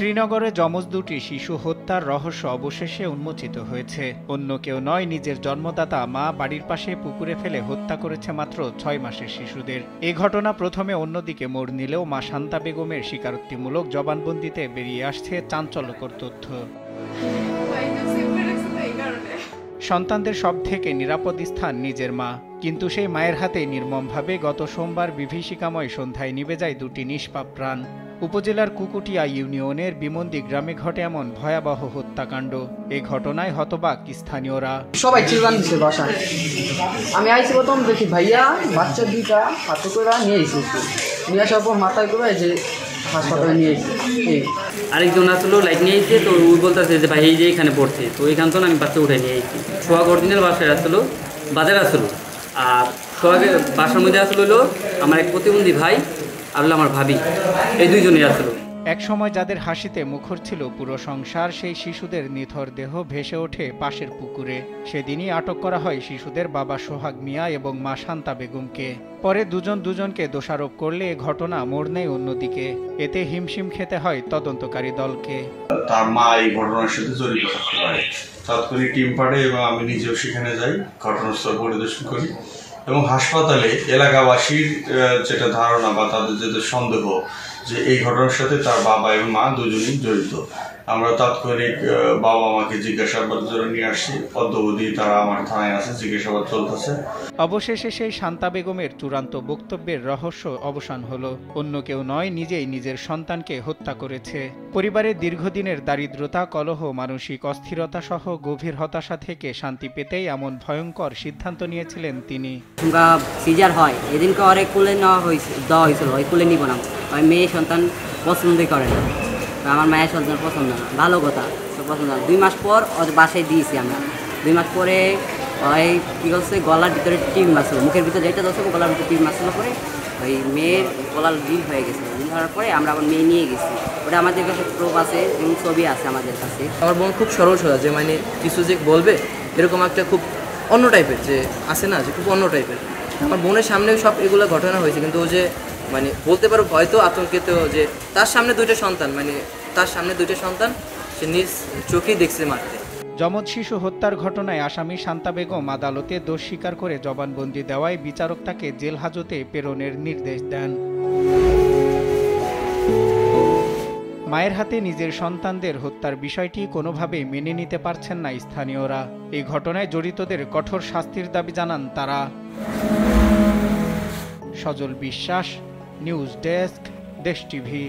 শ্রীনগরে যমজ দুটি শিশু হত্যার রহস্য অবশেষে উন্মোচিত হয়েছে। অন্য কেউ নয়, নিজের জন্মদাতা মা বাড়ির পাশে পুকুরে ফেলে হত্যা করেছে মাত্র ৬ মাসের শিশুদের। এ ঘটনা প্রথমে অন্যদিকে মোড় নিলেও মা শান্তা বেগমের স্বীকারোক্তিমূলক জবানবন্দিতে বেরিয়ে আসছে চাঞ্চল্যকর তথ্য। সন্তানদের সব থেকে নিরাপদ স্থান নিজের মা, কিন্তু সেই মায়ের হাতে নির্মমভাবে গত সোমবার বিভীষিকাময় সন্ধ্যায় নিভে যায় দুটি নিষ্পাপ প্রাণ। উপজেলার কুকুটিয়া ইউনিয়নের বিমন্দি গ্রামে ঘটে এমন ভয়াবহ হত্যাকাণ্ড। এই ঘটনায় হতবাক স্থানীয়রা। সবাই চিল্লান দিচ্ছে বাসায়। আমি আইসি প্রথম দেখি ভাইয়া বাচ্চা দুইটা হাতে করে নিয়ে এসেছি, নিয়ে আসার পর মাথায় করে যে হাসপাতালে নিয়ে এসেছি। আরেকজন আসলো লাইট নিয়ে এসেছে, তো ওই বলতেছে যে ভাই এই যে এখানে পড়ছে, তো এইখান থেকে আমি বাচ্চা উঠে নিয়ে এসেছি। সোহাগ অরিজিনাল বাসায় আসলো, বাজারে আসলো, আর সোহাগের বাসার মধ্যে আসলো হলো আমার এক প্রতিবন্ধী ভাই আর হলো আমার ভাবি, এই দুইজনই আসলো। এক সময় যাদের হাসিতে মুখর ছিল পুরো সংসার, সেই শিশুদের নিথর দেহ ভেসে ওঠে পাশের পুকুরে। সেদিনই আটক করা হয় শিশুদের বাবা সোহাগ মিয়া এবং মা শান্তা বেগমকে। পরে দুজনকে দোষারোপ করলে এ ঘটনা মোড় নেয় অন্যদিকে। এতে হিমশিম খেতে হয় তদন্তকারী দলকে। তার মা এই ঘটনার সাথে জড়িত থাকতে পারে। তাৎক্ষণিক টিম পাঠে এবং আমি নিজেও সেখানে যাই, ঘটনাস্থল পরিদর্শন করি এবং হাসপাতালে এলাকাবাসীর যেটা ধারণা বা তাদের যেটা সন্দেহ যে এই ঘটনার সাথে তার বাবা এবং মা দুজনই জড়িত, আমরা তাৎক্ষণিক বাবা মাকে জিজ্ঞাসাবাদের জন্য নিয়ে আসছি। অদ্যাবধি তারা আমার থানায় আছে, জিজ্ঞাসাবাদ চলতেছে। অবশেষে সেই শান্তা বেগমের চূড়ান্ত বক্তব্যের রহস্য অবসান হলো। অন্য কেউ নয়, নিজেই নিজের সন্তানকে হত্যা করেছে। পরিবারের দীর্ঘদিনের দারিদ্রতা, কলহ, মানসিক অস্থিরতা সহ গভীর হতাশা থেকে শান্তি পেতেই এমন ভয়ঙ্কর সিদ্ধান্ত নিয়েছিলেন তিনি। সিজার হয় এদিনকে অনেক কুলে দেওয়া হয়েছিল, ওই কুলে নিব না, ওই মেয়ে সন্তান পছন্দই করে না, আমার মায়ের সন্তান পছন্দ না। ভালো কথা, পছন্দ না। 2 মাস পর ওদের বাসায় দিয়েছি আমরা। 2 মাস পরে ওই কী করছে, গলার ভিতরে টিম মারছিল, মুখের ভিতরে যেটা দোষ গলার ভিতরে টিম মারছিল, পরে ওই মেয়ের গলার ডিল হয়ে গেছে। ডিল হওয়ার পরে আমরা আবার মেয়ে নিয়ে গেছি। ওটা আমাদের কাছে প্রুফ আছে এবং ছবি আছে আমাদের কাছে। আমার বোন খুব সরল সোজা, যে মানে কিছু যে বলবে এরকম একটা খুব অন্য টাইপের, যে আসে না, যে খুব অন্য টাইপের। আমার বোনের সামনেও সব এগুলো ঘটনা হয়েছে, কিন্তু ও যে মানে বলতে পারো হয়তো আতঙ্কিত, যে তার সামনে 2টা সন্তান, মানে তার সামনে 2টা সন্তান সে নিজ চোখেই দেখছে মারতে। যমজ শিশু হত্যার ঘটনায় আসামি শান্তা বেগম আদালতে দোষ স্বীকার করে জবানবন্দি দেওয়ায় বিচারক তাকে জেল হাজতে প্রেরণের নির্দেশ দেন। মায়ের হাতে নিজের সন্তানদের হত্যার বিষয়টি কোনোভাবেই মেনে নিতে পারছেন না স্থানীয়রা। এই ঘটনায় জড়িতদের কঠোর শাস্তির দাবি জানান তারা। সজল বিশ্বাস, নিউজ ডেস্ক, দেশ টিভি।